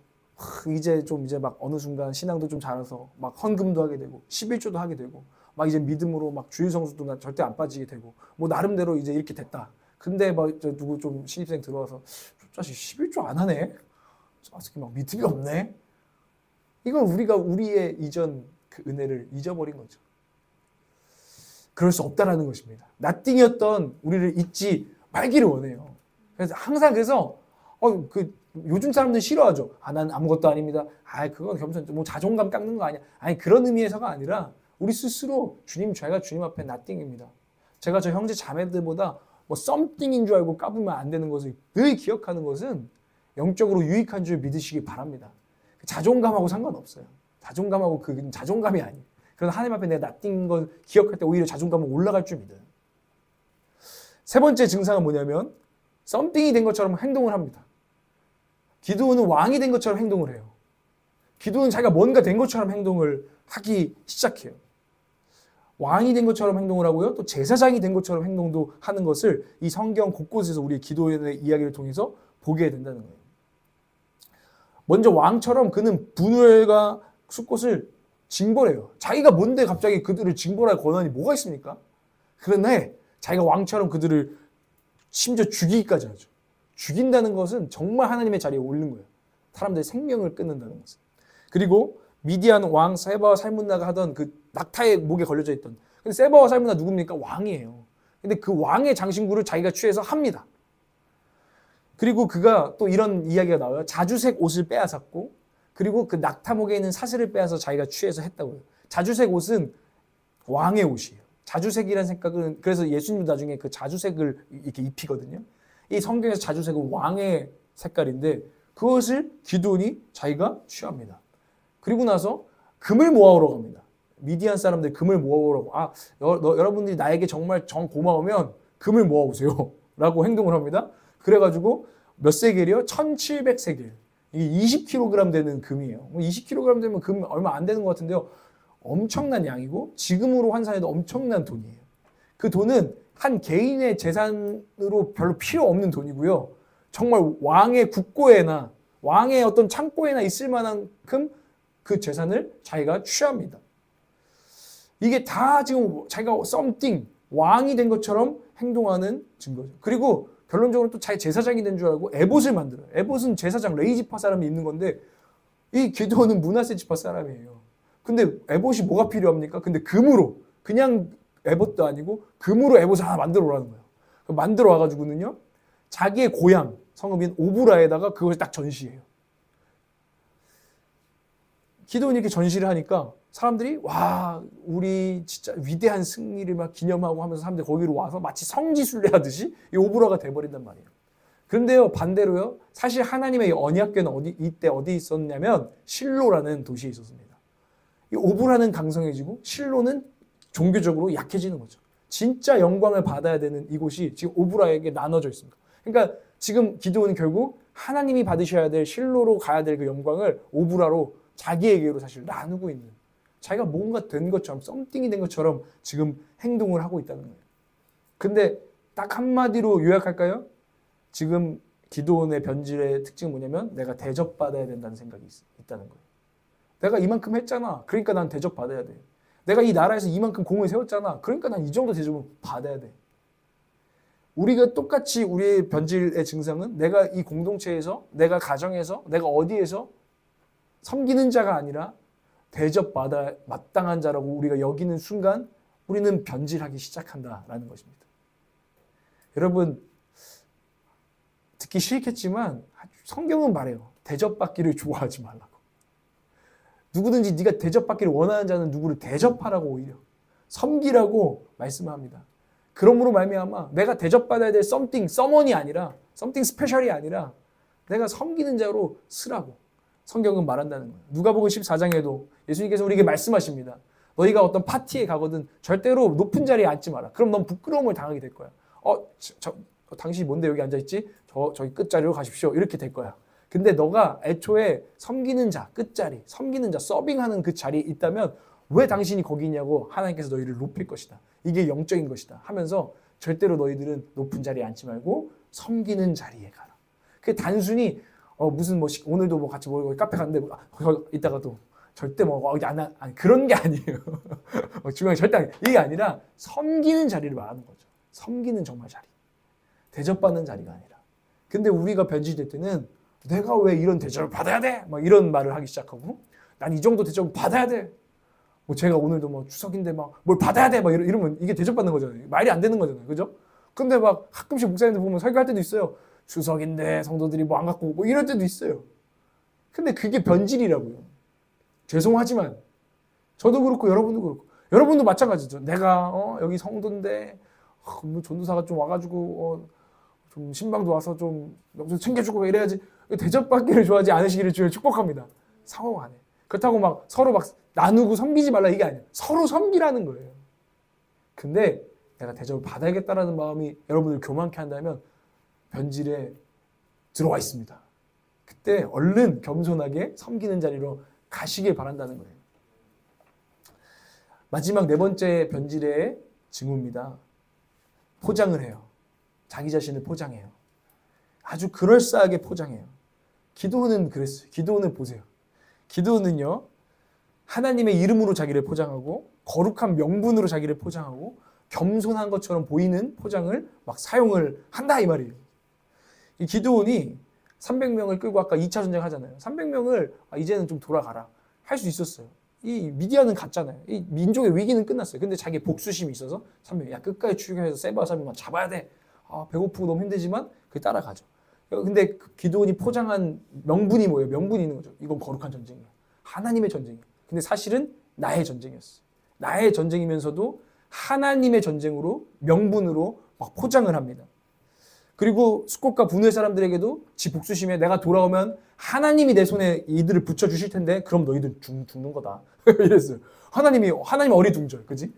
이제 막 어느 순간 신앙도 좀 자라서 막 헌금도 하게 되고 11조도 하게 되고 막 이제 믿음으로 막 주일 성수도 절대 안 빠지게 되고 뭐 나름대로 이제 이렇게 됐다. 근데 막 누구 좀 신입생 들어와서 저 자식 11조 안 하네? 저 자식이 막 믿음이 없네? 이건 우리가 우리의 이전 그 은혜를 잊어버린 거죠. 그럴 수 없다라는 것입니다. 나띵이었던 우리를 잊지 말기를 원해요. 그래서 항상 요즘 사람들 싫어하죠. 난 아무것도 아닙니다. 그건 겸손, 뭐 자존감 깎는 거 아니야. 아니, 그런 의미에서가 아니라 우리 스스로 제가 주님 앞에 나띵입니다. 제가 저 형제 자매들보다 뭐 썸띵인 줄 알고 까부면 안 되는 것을 늘 기억하는 것은 영적으로 유익한 줄 믿으시기 바랍니다. 자존감하고 상관없어요. 자존감하고 그 자존감이 아니에요. 그래서 하나님 앞에 내가 나띵인 걸 기억할 때 오히려 자존감은 올라갈 줄 믿어요. 세 번째 증상은 뭐냐면 썸띵이 된 것처럼 행동을 합니다. 기드온은 왕이 된 것처럼 행동을 해요. 기드온은 자기가 뭔가 된 것처럼 행동을 하기 시작해요. 왕이 된 것처럼 행동을 하고요. 또 제사장이 된 것처럼 행동도 하는 것을 이 성경 곳곳에서 우리 기드온의 이야기를 통해서 보게 된다는 거예요. 먼저 왕처럼 그는 분우엘과 숫곳을 징벌해요. 자기가 뭔데 갑자기 그들을 징벌할 권한이 뭐가 있습니까? 그런데 자기가 왕처럼 그들을 심지어 죽이기까지 하죠. 죽인다는 것은 정말 하나님의 자리에 오르는 거예요. 사람들의 생명을 끊는다는 것은. 그리고 미디안 왕 세바와 살문나가 하던 그 낙타의 목에 걸려져 있던, 근데 세바와 살문나 누굽니까? 왕이에요. 근데 그 왕의 장신구를 자기가 취해서 합니다. 그리고 그가 또 이런 이야기가 나와요. 자주색 옷을 빼앗았고, 그리고 그 낙타목에 있는 사슬을 빼앗아서 자기가 취해서 했다고요. 자주색 옷은 왕의 옷이에요. 자주색이라는 생각은, 그래서 예수님도 나중에 그 자주색을 이렇게 입히거든요. 이 성경에서 자주색은 왕의 색깔인데 그것을 기드온이 자기가 취합니다. 그리고 나서 금을 모아오러 갑니다. 미디안 사람들 금을 모아오라고. 여러분들이 나에게 정말 고마우면 금을 모아오세요 라고 행동을 합니다. 그래가지고 몇 세겔이요? 1700세겔. 이게 20kg 되는 금이에요. 20kg 되면 금 얼마 안 되는 것 같은데요. 엄청난 양이고 지금으로 환산해도 엄청난 돈이에요. 그 돈은 한 개인의 재산으로 별로 필요 없는 돈이고요. 정말 왕의 국고에나 왕의 어떤 창고에나 있을 만한큼 그 재산을 자기가 취합니다. 이게 다 지금 자기가 썸띵, 왕이 된 것처럼 행동하는 증거죠. 그리고 결론적으로 또 자기 제사장이 된 줄 알고 에봇을 만들어요. 에봇은 제사장 레이지파 사람이 입는 건데 이 기드온은 므낫세 지파 사람이에요. 근데 에봇이 뭐가 필요합니까? 근데 금으로 그냥 에봇도 아니고 금으로 에봇을 하나 만들어 오라는 거예요. 만들어 와가지고는요, 자기의 고향 성읍인 오브라에다가 그것을 딱 전시해요. 기도원이 이렇게 전시를 하니까 사람들이 와, 우리 진짜 위대한 승리를 막 기념하고 하면서 사람들이 거기로 와서 마치 성지순례 하듯이 이 오브라가 돼버린단 말이에요. 그런데요, 반대로요, 사실 하나님의 언약궤는 이때 어디 있었냐면 실로라는 도시에 있었습니다. 이 오브라는 강성해지고 실로는 종교적으로 약해지는 거죠. 진짜 영광을 받아야 되는 이곳이 지금 오브라에게 나눠져 있습니다. 그러니까 지금 기드온은 결국 하나님이 받으셔야 될 실로로 가야 될 그 영광을 오브라로 자기에게로 사실 나누고 있는, 자기가 뭔가 된 것처럼, 썸띵이 된 것처럼 지금 행동을 하고 있다는 거예요. 근데 딱 한마디로 요약할까요? 지금 기드온의 변질의 특징은 뭐냐면 내가 대접받아야 된다는 생각이 있다는 거예요. 내가 이만큼 했잖아. 그러니까 난 대접받아야 돼. 내가 이 나라에서 이만큼 공을 세웠잖아. 그러니까 난 이 정도 대접을 받아야 돼. 우리가 똑같이 우리의 변질의 증상은 내가 이 공동체에서, 내가 가정에서, 내가 어디에서 섬기는 자가 아니라 대접받아 마땅한 자라고 우리가 여기는 순간 우리는 변질하기 시작한다라는 것입니다. 여러분, 듣기 싫겠지만 성경은 말해요. 대접받기를 좋아하지 말라고. 누구든지 네가 대접받기를 원하는 자는 누구를 대접하라고 오히려 섬기라고 말씀합니다. 그러므로 말미암아 내가 대접받아야 될 someone이 아니라 something special이 아니라 내가 섬기는 자로 쓰라고 성경은 말한다는 거예요. 누가복음 14장에도 예수님께서 우리에게 말씀하십니다. 너희가 어떤 파티에 가거든 절대로 높은 자리에 앉지 마라. 그럼 넌 부끄러움을 당하게 될 거야. 당신이 뭔데 여기 앉아있지? 저기 끝자리로 가십시오. 이렇게 될 거야. 근데 너가 애초에 섬기는 자, 끝자리, 섬기는 자, 서빙하는 그 자리에 있다면 왜 당신이 거기 있냐고 하나님께서 너희를 높일 것이다. 이게 영적인 것이다 하면서 절대로 너희들은 높은 자리에 앉지 말고 섬기는 자리에 가라. 그게 단순히 무슨 오늘도 같이 카페 갔는데 이따가 또 절대 그런 게 아니에요. 중요한 절대 아니에요. 이게 아니라 섬기는 자리를 말하는 거죠. 섬기는 정말 자리. 대접받는 자리가 아니라. 근데 우리가 변질될 때는 내가 왜 이런 대접을 받아야 돼? 막 이런 말을 하기 시작하고 난 이 정도 대접을 받아야 돼. 제가 오늘도 추석인데 뭘 받아야 돼? 이러면 이게 대접받는 거잖아요. 말이 안 되는 거잖아요. 그죠? 근데 가끔씩 목사님들 보면 설교할 때도 있어요. 추석인데 성도들이 안 갖고 이럴 때도 있어요. 근데 그게 변질이라고요. 죄송하지만 저도 그렇고 여러분도 그렇고 여러분도 마찬가지죠. 내가 여기 성도인데 전도사가 좀 와가지고 좀 신방도 와서 좀 명절 챙겨주고 이래야지. 대접받기를 좋아하지 않으시기를 주여 축복합니다. 상호 안에. 그렇다고 서로 나누고 섬기지 말라 이게 아니에요. 서로 섬기라는 거예요. 근데 내가 대접을 받아야겠다라는 마음이 여러분을 교만케 한다면 변질에 들어와 있습니다. 그때 얼른 겸손하게 섬기는 자리로 가시길 바란다는 거예요. 마지막 네 번째 변질의 징후입니다. 포장을 해요. 자기 자신을 포장해요. 아주 그럴싸하게 포장해요. 기도원은 그랬어요. 기도원을 보세요. 기도원은요, 하나님의 이름으로 자기를 포장하고 거룩한 명분으로 자기를 포장하고 겸손한 것처럼 보이는 포장을 사용을 한다 이 말이에요. 이 기드온이 300명을 끌고 아까 2차 전쟁 하잖아요. 300명을 이제는 좀 돌아가라 할 수 있었어요. 이 미디안은 갔잖아요. 이 민족의 위기는 끝났어요. 근데 자기 복수심이 있어서 300명 끝까지 출격해서 세바 300만 잡아야 돼. 배고프고 너무 힘들지만 그게 따라가죠. 근데 기드온이 포장한 명분이 뭐예요? 명분이 있는 거죠. 이건 거룩한 전쟁이에요. 하나님의 전쟁이에요. 근데 사실은 나의 전쟁이었어요. 나의 전쟁이면서도 하나님의 전쟁으로 명분으로 포장을 합니다. 그리고 수꽃과 분노의 사람들에게도 지 복수심에 내가 돌아오면 하나님이 내 손에 이들을 붙여주실 텐데 그럼 너희들 죽는 거다. 이랬어요. 하나님이 어리둥절. 그지?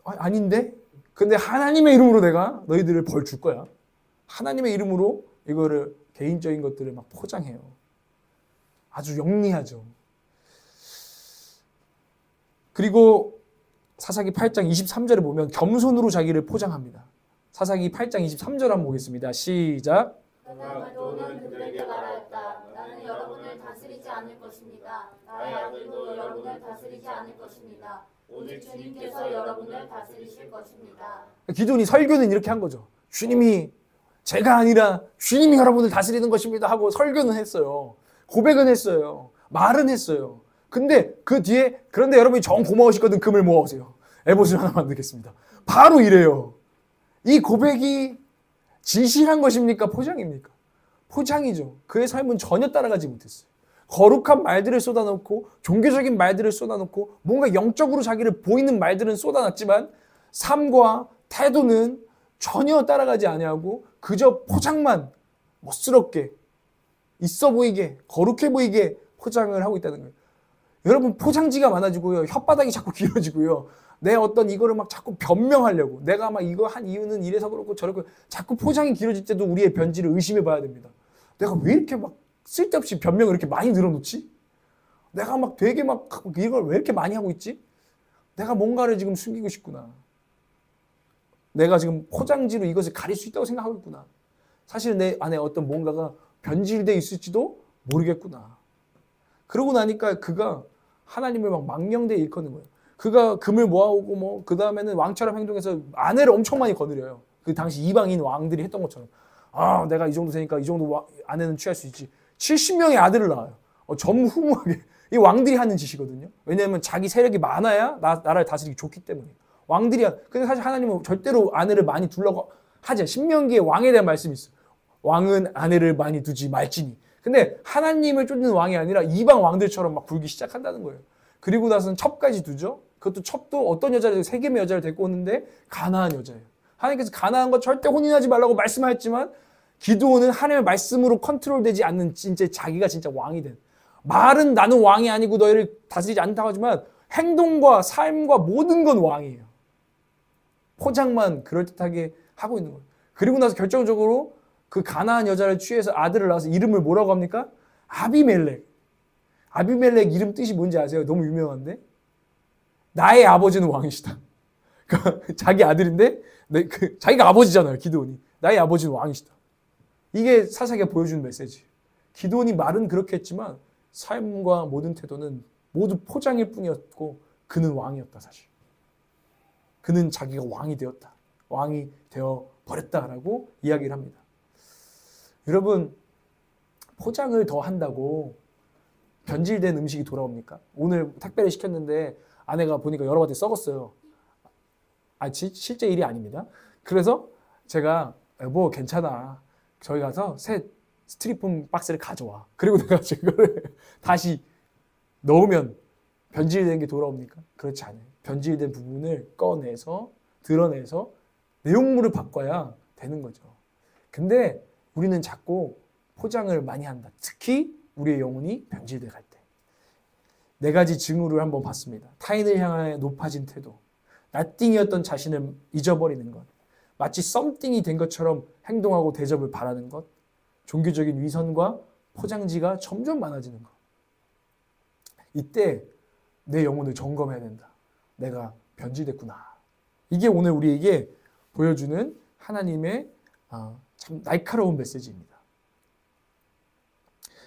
아닌데? 근데 하나님의 이름으로 내가 너희들을 벌 줄 거야. 하나님의 이름으로 이거를 개인적인 것들을 포장해요. 아주 영리하죠. 그리고 사사기 8장 23절에 보면 겸손으로 자기를 포장합니다. 사사기 8장 23절 한번 보겠습니다. 시작. 너는 그들에게 말하였다. 나는 여러분을 다스리지 않을 것입니다. 나의 아들도 여러분을 다스리지 않을 것입니다. 오직 주님께서 여러분을 다스리실 것입니다. 기드온이 설교는 이렇게 한 거죠. 주님이 제가 아니라 주님이 여러분을 다스리는 것입니다 하고 설교는 했어요. 고백은 했어요. 말은 했어요. 근데 그 뒤에 그런데 여러분이 정 고마우시거든 금을 모아오세요. 에봇을 하나 만들겠습니다. 바로 이래요. 이 고백이 진실한 것입니까? 포장입니까? 포장이죠. 그의 삶은 전혀 따라가지 못했어요. 거룩한 말들을 쏟아놓고 종교적인 말들을 쏟아놓고 뭔가 영적으로 자기를 보이는 말들은 쏟아놨지만 삶과 태도는 전혀 따라가지 아니하고 그저 포장만 멋스럽게 있어 보이게 거룩해 보이게 포장을 하고 있다는 거예요. 여러분 포장지가 많아지고요. 혓바닥이 자꾸 길어지고요. 내 어떤 이거를 막 자꾸 변명하려고 내가 막 이거 한 이유는 이래서 그렇고 저렇고 자꾸 포장이 길어질 때도 우리의 변질을 의심해 봐야 됩니다. 내가 왜 이렇게 막 쓸데없이 변명을 이렇게 많이 늘어놓지? 내가 막 되게 막 이걸 왜 이렇게 많이 하고 있지? 내가 뭔가를 지금 숨기고 싶구나. 내가 지금 포장지로 이것을 가릴 수 있다고 생각하고 있구나. 사실 내 안에 어떤 뭔가가 변질되어 있을지도 모르겠구나. 그러고 나니까 그가 하나님을 막 망령되이 일컫는 거예요. 그가 금을 모아오고 뭐 그 다음에는 왕처럼 행동해서 아내를 엄청 많이 거느려요. 그 당시 이방인 왕들이 했던 것처럼. 아, 내가 이 정도 되니까 이 정도 아내는 취할 수 있지. 70명의 아들을 낳아요. 전무후무하게. 이 왕들이 하는 짓이거든요. 왜냐하면 자기 세력이 많아야 나라를 다스리기 좋기 때문에. 왕들이야. 근데 사실 하나님은 절대로 아내를 많이 두려고 하지. 신명기에 왕에 대한 말씀이 있어요. 왕은 아내를 많이 두지 말지니. 근데 하나님을 쫓는 왕이 아니라 이방 왕들처럼 막 굴기 시작한다는 거예요. 그리고 나서는 첩까지 두죠. 그것도 첩도 어떤 여자를 세겜의 여자를 데리고 오는데 가나안 여자예요. 하나님께서 가나안과 절대 혼인하지 말라고 말씀하였지만 기드온은 하나님의 말씀으로 컨트롤되지 않는 진짜 자기가 진짜 왕이 된. 말은 나는 왕이 아니고 너희를 다스리지 않다고 하지만 행동과 삶과 모든 건 왕이에요. 포장만 그럴듯하게 하고 있는 거예요. 그리고 나서 결정적으로 그 가나안 여자를 취해서 아들을 낳아서 이름을 뭐라고 합니까? 아비멜렉. 아비멜렉 이름 뜻이 뭔지 아세요? 너무 유명한데? 나의 아버지는 왕이시다. 그러니까 자기 아들인데 자기가 아버지잖아요. 기드온이. 나의 아버지는 왕이시다. 이게 사사기가 보여주는 메시지. 기드온이 말은 그렇게 했지만 삶과 모든 태도는 모두 포장일 뿐이었고 그는 왕이었다 사실. 그는 자기가 왕이 되었다. 왕이 되어버렸다라고 이야기를 합니다. 여러분 포장을 더 한다고 변질된 음식이 돌아옵니까? 오늘 택배를 시켰는데 아내가 보니까 여러 바퀴 썩었어요. 실제 일이 아닙니다. 그래서 제가 여보 괜찮아. 저희 가서 새 스티로폼 박스를 가져와. 그리고 내가 이거를 다시 넣으면 변질된 게 돌아옵니까? 그렇지 않아요. 변질된 부분을 꺼내서 드러내서 내용물을 바꿔야 되는 거죠. 근데 우리는 자꾸 포장을 많이 한다. 특히 우리의 영혼이 변질돼 갈 때. 네 가지 징후를 한번 봤습니다. 타인을 향하여 높아진 태도, nothing이었던 자신을 잊어버리는 것, 마치 썸띵이 된 것처럼 행동하고 대접을 바라는 것, 종교적인 위선과 포장지가 점점 많아지는 것. 이때 내 영혼을 점검해야 된다. 내가 변질됐구나. 이게 오늘 우리에게 보여주는 하나님의 참 날카로운 메시지입니다.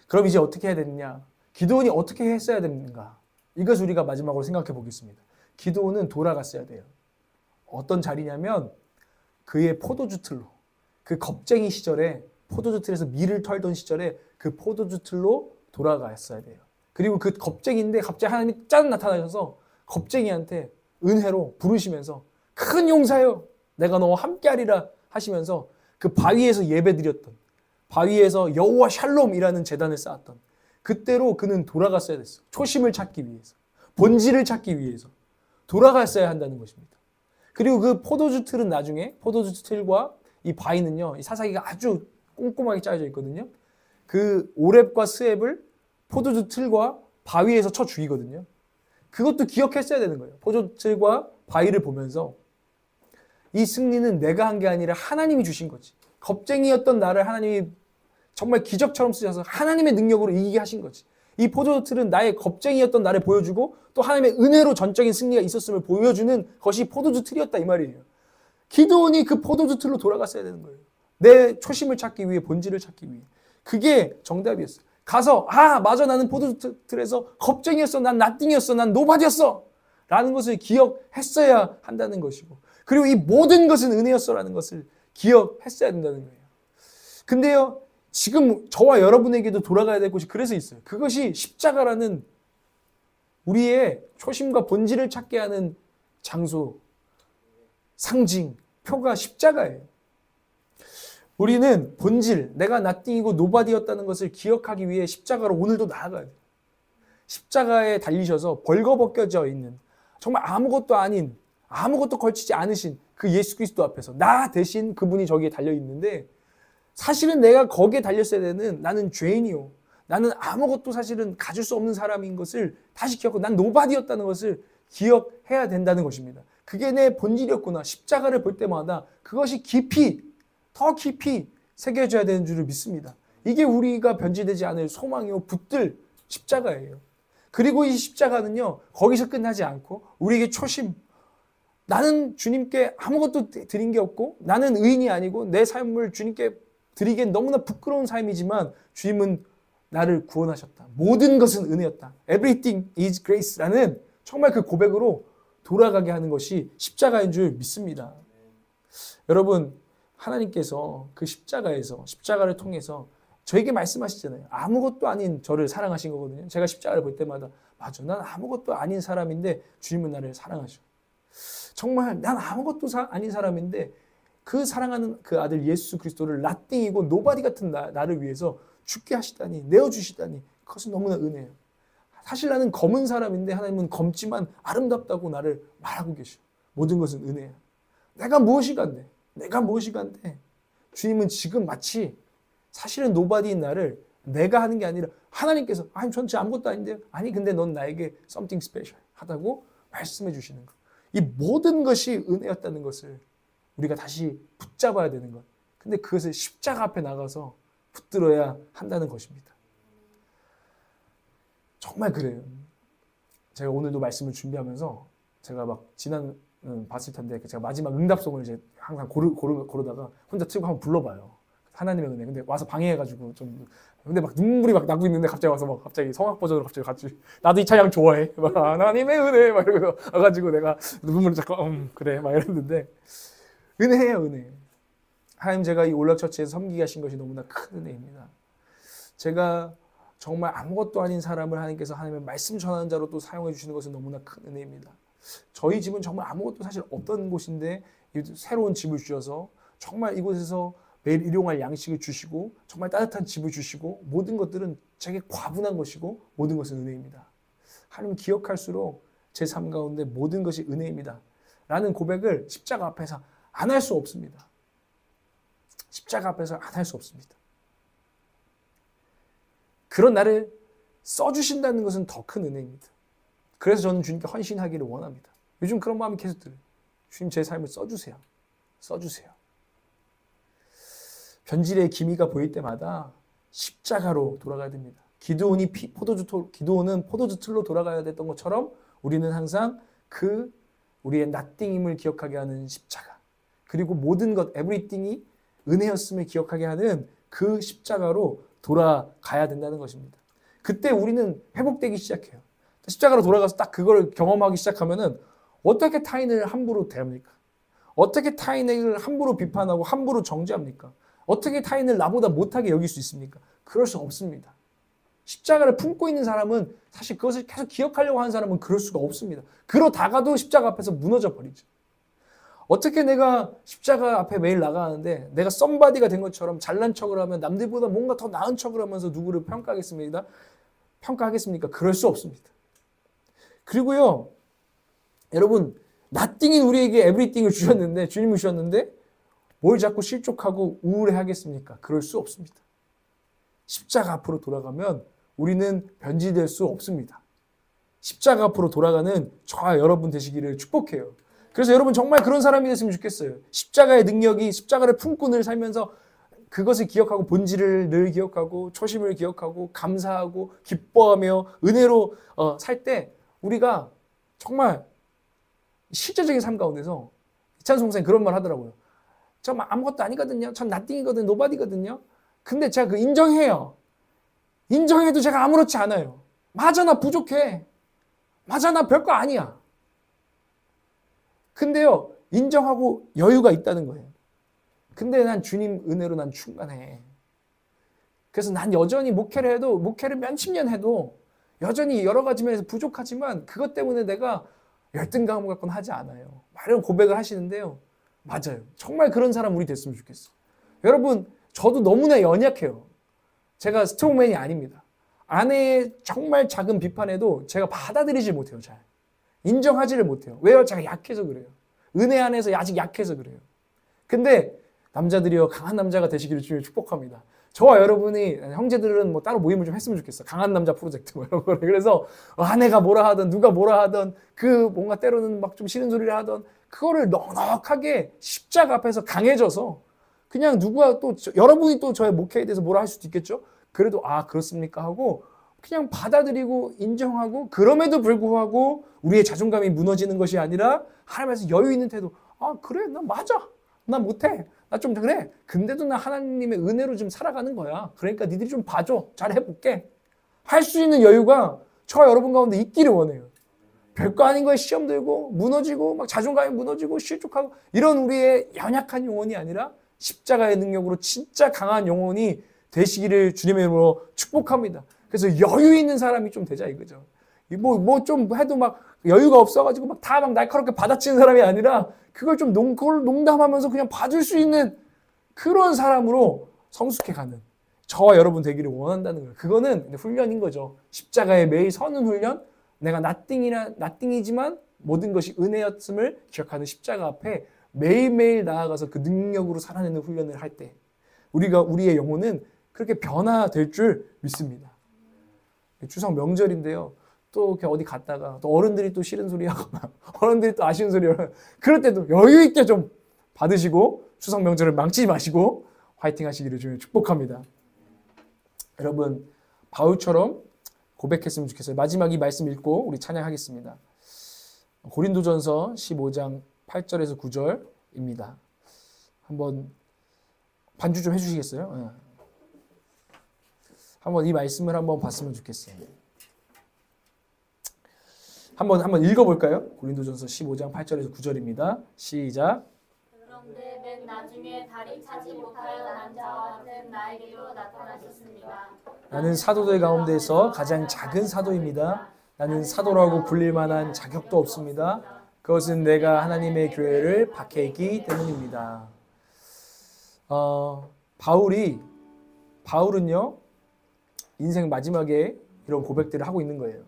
그럼 이제 어떻게 해야 되느냐? 기드온이 어떻게 했어야 되는가? 이것을 우리가 마지막으로 생각해 보겠습니다. 기드온은 돌아갔어야 돼요. 어떤 자리냐면 그의 포도주 틀로, 그 겁쟁이 시절에 포도주 틀에서 밀을 털던 시절에 그 포도주 틀로 돌아갔어야 돼요. 그리고 그 겁쟁이인데 갑자기 하나님이 짠 나타나셔서 겁쟁이한테 은혜로 부르시면서 큰 용사여 내가 너와 함께하리라 하시면서 그 바위에서 예배드렸던 바위에서 여호와 샬롬이라는 제단을 쌓았던 그때로 그는 돌아갔어야 됐어. 초심을 찾기 위해서 본질을 찾기 위해서 돌아갔어야 한다는 것입니다. 그리고 그 포도주 틀은 나중에 포도주 틀과 이 바위는요 이 사사기가 아주 꼼꼼하게 짜여져 있거든요. 그 오렙과 스앱을 포도주 틀과 바위에서 쳐 죽이거든요. 그것도 기억했어야 되는 거예요. 포도주 틀과 바위를 보면서 이 승리는 내가 한 게 아니라 하나님이 주신 거지. 겁쟁이였던 나를 하나님이 정말 기적처럼 쓰셔서 하나님의 능력으로 이기게 하신 거지. 이 포도주 틀은 나의 겁쟁이였던 나를 보여주고 또 하나님의 은혜로 전적인 승리가 있었음을 보여주는 것이 포도주 틀이었다 이 말이에요. 기드온이 그 포도주 틀로 돌아갔어야 되는 거예요. 내 초심을 찾기 위해 본질을 찾기 위해. 그게 정답이었어요. 가서 맞아 나는 포도주 틀에서 겁쟁이였어. 난 나띵이었어. 난 노바디였어. 라는 것을 기억했어야 한다는 것이고 그리고 이 모든 것은 은혜였어 라는 것을 기억했어야 된다는 거예요. 근데요 지금 저와 여러분에게도 돌아가야 될 곳이 그래서 있어요. 그것이 십자가라는 우리의 초심과 본질을 찾게 하는 장소, 상징, 표가 십자가예요. 우리는 본질, 내가 나띵이고 노바디였다는 것을 기억하기 위해 십자가로 오늘도 나아가야 돼요. 십자가에 달리셔서 벌거벗겨져 있는 정말 아무것도 아닌, 아무것도 걸치지 않으신 그 예수 그리스도 앞에서 나 대신 그분이 저기에 달려있는데 사실은 내가 거기에 달렸어야 되는 나는 죄인이요. 나는 아무것도 사실은 가질 수 없는 사람인 것을 다시 기억하고 난 노바디였다는 것을 기억해야 된다는 것입니다. 그게 내 본질이었구나. 십자가를 볼 때마다 그것이 깊이, 더 깊이 새겨져야 되는 줄을 믿습니다. 이게 우리가 변질되지 않을 소망이요. 붙들 십자가예요. 그리고 이 십자가는요. 거기서 끝나지 않고 우리에게 초심, 나는 주님께 아무것도 드린 게 없고 나는 의인이 아니고 내 삶을 주님께 드리기엔 너무나 부끄러운 삶이지만 주님은 나를 구원하셨다. 모든 것은 은혜였다. Everything is grace라는 정말 그 고백으로 돌아가게 하는 것이 십자가인 줄 믿습니다. 여러분, 하나님께서 그 십자가를 통해서 저에게 말씀하시잖아요. 아무것도 아닌 저를 사랑하신 거거든요. 제가 십자가를 볼 때마다 맞아, 난 아무것도 아닌 사람인데 주님은 나를 사랑하셔. 정말 난 아무것도 아닌 사람인데 그 사랑하는 그 아들 예수 그리스도를 나띵이고 노바디 같은 나를 위해서 죽게 하시다니, 내어주시다니, 그것은 너무나 은혜예요. 사실 나는 검은 사람인데 하나님은 검지만 아름답다고 나를 말하고 계셔. 모든 것은 은혜야. 내가 무엇이 간대? 주님은 지금 마치 사실은 노바디인 나를 내가 하는 게 아니라 하나님께서 전 진짜 아무것도 아닌데요. 아니 근데 넌 나에게 something special 하다고 말씀해 주시는 것. 이 모든 것이 은혜였다는 것을 우리가 다시 붙잡아야 되는 것. 근데 그것을 십자가 앞에 나가서 붙들어야 한다는 것입니다. 정말 그래요. 제가 오늘도 말씀을 준비하면서 제가 막 지난 봤을 텐데 제가 마지막 응답송을 이제 항상 고르다가 혼자 틀고 한번 불러봐요. 하나님의 은혜. 근데 와서 방해해가지고 좀 근데 막 눈물이 막 나고 있는데 갑자기 와서 막 갑자기 성악 버전으로 갑자기 같이 나도 이 찬양 좋아해. 막 하나님의 은혜 막 이러고 와가지고 내가 눈물을 자꾸 그래 막 이랬는데 은혜예요, 은혜. 하나님 제가 이 올락처치에서 섬기게 하신 것이 너무나 큰 은혜입니다. 제가 정말 아무것도 아닌 사람을 하나님께서 하나님의 말씀 전하는 자로 또 사용해 주시는 것은 너무나 큰 은혜입니다. 저희 집은 정말 아무것도 사실 없던 곳인데 새로운 집을 주셔서 정말 이곳에서 매일 일용할 양식을 주시고 정말 따뜻한 집을 주시고 모든 것들은 제게 과분한 것이고 모든 것은 은혜입니다. 하나님 기억할수록 제 삶 가운데 모든 것이 은혜입니다. 라는 고백을 십자가 앞에서 안 할 수 없습니다. 십자가 앞에서 안 할 수 없습니다. 그런 나를 써주신다는 것은 더 큰 은혜입니다. 그래서 저는 주님께 헌신하기를 원합니다. 요즘 그런 마음이 계속 들어요. 주님 제 삶을 써주세요. 써주세요. 변질의 기미가 보일 때마다 십자가로 돌아가야 됩니다. 기드온은 포도주 틀로 돌아가야 됐던 것처럼 우리는 항상 우리의 nothing임을 기억하게 하는 십자가 그리고 모든 것, everything이 은혜였음을 기억하게 하는 그 십자가로 돌아가야 된다는 것입니다. 그때 우리는 회복되기 시작해요. 십자가로 돌아가서 딱 그걸 경험하기 시작하면은 어떻게 타인을 함부로 대합니까? 어떻게 타인을 함부로 비판하고 함부로 정죄합니까? 어떻게 타인을 나보다 못하게 여길 수 있습니까? 그럴 수 없습니다. 십자가를 품고 있는 사람은 사실 그것을 계속 기억하려고 하는 사람은 그럴 수가 없습니다. 그러다가도 십자가 앞에서 무너져 버리죠. 어떻게 내가 십자가 앞에 매일 나가는데 내가 썸바디가 된 것처럼 잘난 척을 하면 남들보다 뭔가 더 나은 척을 하면서 누구를 평가하겠습니까? 그럴 수 없습니다. 그리고요, 여러분, nothing인 우리에게 everything을 주셨는데, 주님을 주셨는데, 뭘 자꾸 실족하고 우울해 하겠습니까? 그럴 수 없습니다. 십자가 앞으로 돌아가면 우리는 변질될 수 없습니다. 십자가 앞으로 돌아가는 저와 여러분 되시기를 축복해요. 그래서 여러분 정말 그런 사람이 됐으면 좋겠어요. 십자가의 능력이 십자가를 품고 늘 살면서 그것을 기억하고 본질을 늘 기억하고 초심을 기억하고 감사하고 기뻐하며 은혜로 살 때 우리가 정말 실제적인 삶 가운데서 이찬송 선생님 그런 말 하더라고요. 저 아무것도 아니거든요. 전 nothing이거든요. 노바디거든요. 근데 제가 그 인정해요. 인정해도 제가 아무렇지 않아요. 맞아, 나 부족해. 맞아, 나 별거 아니야. 근데요, 인정하고 여유가 있다는 거예요. 근데 난 주님 은혜로 난 충만해. 그래서 난 여전히 목회를 몇십 년 해도 여전히 여러 가지 면에서 부족하지만 그것 때문에 내가 열등감을 갖고는 하지 않아요. 이런 고백을 하시는데요. 맞아요. 정말 그런 사람 우리 됐으면 좋겠어. 여러분, 저도 너무나 연약해요. 제가 스트롱맨이 아닙니다. 아내의 정말 작은 비판에도 제가 받아들이지 못해요. 잘 인정하지를 못해요. 왜요? 제가 약해서 그래요. 은혜 안에서 아직 약해서 그래요. 근데 남자들이요, 강한 남자가 되시기를 주님을 축복합니다. 저와 여러분이, 형제들은 뭐 따로 모임을 좀 했으면 좋겠어. 강한 남자 프로젝트 뭐 이런 거를. 그래서 아내가 뭐라 하든 누가 뭐라 하든 그 뭔가 때로는 막 좀 싫은 소리를 하든 그거를 넉넉하게 십자가 앞에서 강해져서 그냥 누가 또 여러분이 또 저의 목회에 대해서 뭐라 할 수도 있겠죠. 그래도 아 그렇습니까 하고 그냥 받아들이고 인정하고, 그럼에도 불구하고 우리의 자존감이 무너지는 것이 아니라 하나님께서 여유 있는 태도. 아 그래, 나 맞아, 나 못해, 나 좀 그래, 근데도 나 하나님의 은혜로 좀 살아가는 거야. 그러니까 니들이 좀 봐줘, 잘 해볼게 할 수 있는 여유가 저와 여러분 가운데 있기를 원해요. 별거 아닌 거에 시험 들고 무너지고 막 자존감이 무너지고 실족하고 이런 우리의 연약한 영혼이 아니라 십자가의 능력으로 진짜 강한 영혼이 되시기를 주님의 이름으로 축복합니다. 그래서 여유 있는 사람이 좀 되자 이거죠. 뭐 좀 해도 막 여유가 없어가지고 막 다 막 날카롭게 받아치는 사람이 아니라 그걸 좀 그걸 농담하면서 그냥 받을 수 있는 그런 사람으로 성숙해 가는 저와 여러분 되기를 원한다는 거예요. 그거는 훈련인 거죠. 십자가에 매일 서는 훈련. 내가 나띵이지만 모든 것이 은혜였음을 기억하는 십자가 앞에 매일매일 나아가서 그 능력으로 살아내는 훈련을 할 때 우리의 영혼은 그렇게 변화될 줄 믿습니다. 추석 명절인데요. 또 이렇게 어디 갔다가 또 어른들이 또 싫은 소리 하거나 어른들이 또 아쉬운 소리 하거나 그럴 때도 여유 있게 좀 받으시고 추석 명절을 망치지 마시고 화이팅 하시기를 주님 축복합니다. 여러분, 바울처럼 고백했으면 좋겠어요. 마지막 이 말씀 읽고 우리 찬양하겠습니다. 고린도전서 15장 8절에서 9절입니다. 한번 반주 좀 해주시겠어요? 한번 이 말씀을 한번 봤으면 좋겠어요. 한번 읽어볼까요? 고린도전서 15장 8절에서 9절입니다. 시작. 그런데 맨 나중에 다리 차지 못하여 난 자와 같은 나에게로 나타나셨습니다. 나는 사도들 가운데서 가장 작은 사도입니다. 나는 사도라고 불릴 만한 자격도 없습니다. 그것은 내가 하나님의 교회를 박해했기 때문입니다. 바울은요, 인생 마지막에 이런 고백들을 하고 있는 거예요.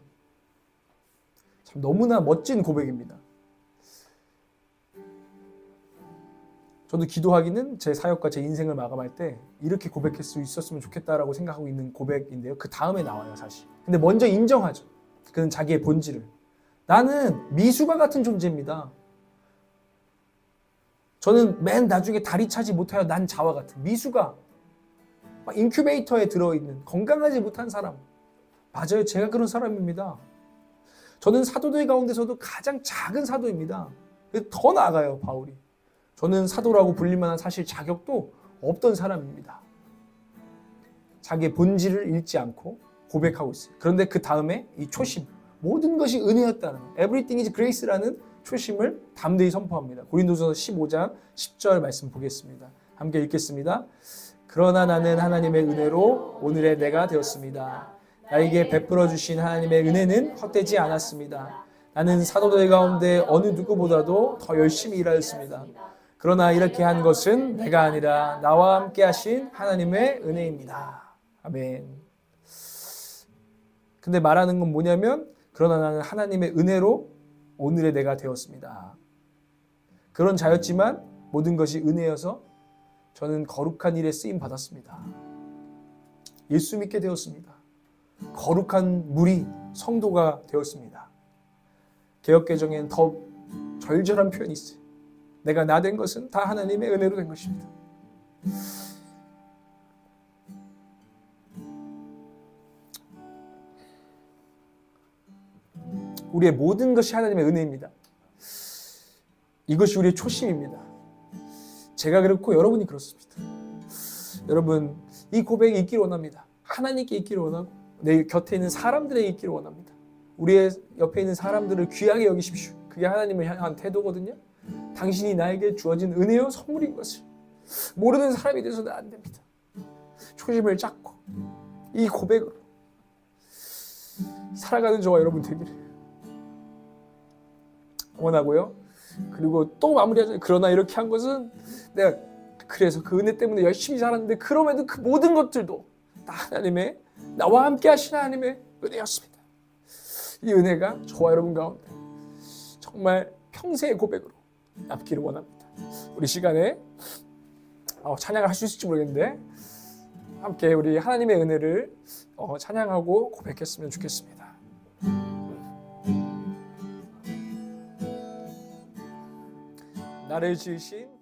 참 너무나 멋진 고백입니다. 저도 기도하기는 제 사역과 제 인생을 마감할 때 이렇게 고백할 수 있었으면 좋겠다라고 생각하고 있는 고백인데요. 그 다음에 나와요, 사실. 근데 먼저 인정하죠. 그는 자기의 본질을. 나는 미수가 같은 존재입니다. 저는 맨 나중에 다리 차지 못하여 난 자와 같은 미수가 막 인큐베이터에 들어있는 건강하지 못한 사람. 맞아요. 제가 그런 사람입니다. 저는 사도들 가운데서도 가장 작은 사도입니다. 더 나아가요, 바울이. 저는 사도라고 불릴 만한 사실 자격도 없던 사람입니다. 자기의 본질을 잃지 않고 고백하고 있어요. 그런데 그 다음에 이 초심, 모든 것이 은혜였다는 Everything is Grace라는 초심을 담대히 선포합니다. 고린도전서 15장 10절 말씀 보겠습니다. 함께 읽겠습니다. 그러나 나는 하나님의 은혜로 오늘의 내가 되었습니다. 나에게 베풀어 주신 하나님의 은혜는 헛되지 않았습니다. 나는 사도들 가운데 어느 누구보다도 더 열심히 일하였습니다. 그러나 이렇게 한 것은 내가 아니라 나와 함께 하신 하나님의 은혜입니다. 아멘. 근데 말하는 건 뭐냐면, 그러나 나는 하나님의 은혜로 오늘의 내가 되었습니다. 그런 자였지만 모든 것이 은혜여서 저는 거룩한 일에 쓰임 받았습니다. 예수 믿게 되었습니다. 거룩한 무리, 성도가 되었습니다. 개역개정에는 더 절절한 표현이 있어요. 내가 나 된 것은 다 하나님의 은혜로 된 것입니다. 우리의 모든 것이 하나님의 은혜입니다. 이것이 우리의 초심입니다. 제가 그렇고 여러분이 그렇습니다. 여러분, 이 고백이 있기를 원합니다. 하나님께 있기를 원하고 내 곁에 있는 사람들에게 있기를 원합니다. 우리의 옆에 있는 사람들을 귀하게 여기십시오. 그게 하나님을 향한 태도거든요. 당신이 나에게 주어진 은혜요 선물인 것을 모르는 사람이 돼서는 안 됩니다. 초심을 잡고 이 고백으로 살아가는 저와 여러분 되기를 원하고요. 그리고 또 마무리하죠. 그러나 이렇게 한 것은 내가 그래서 그 은혜 때문에 열심히 살았는데 그럼에도 그 모든 것들도 다 하나님의 나와 함께 하시는 하나님의 은혜였습니다. 이 은혜가 저와 여러분 가운데 정말 평생의 고백으로 남기를 원합니다. 우리 시간에 찬양을 할 수 있을지 모르겠는데 함께 우리 하나님의 은혜를 찬양하고 고백했으면 좋겠습니다. 나를 지으신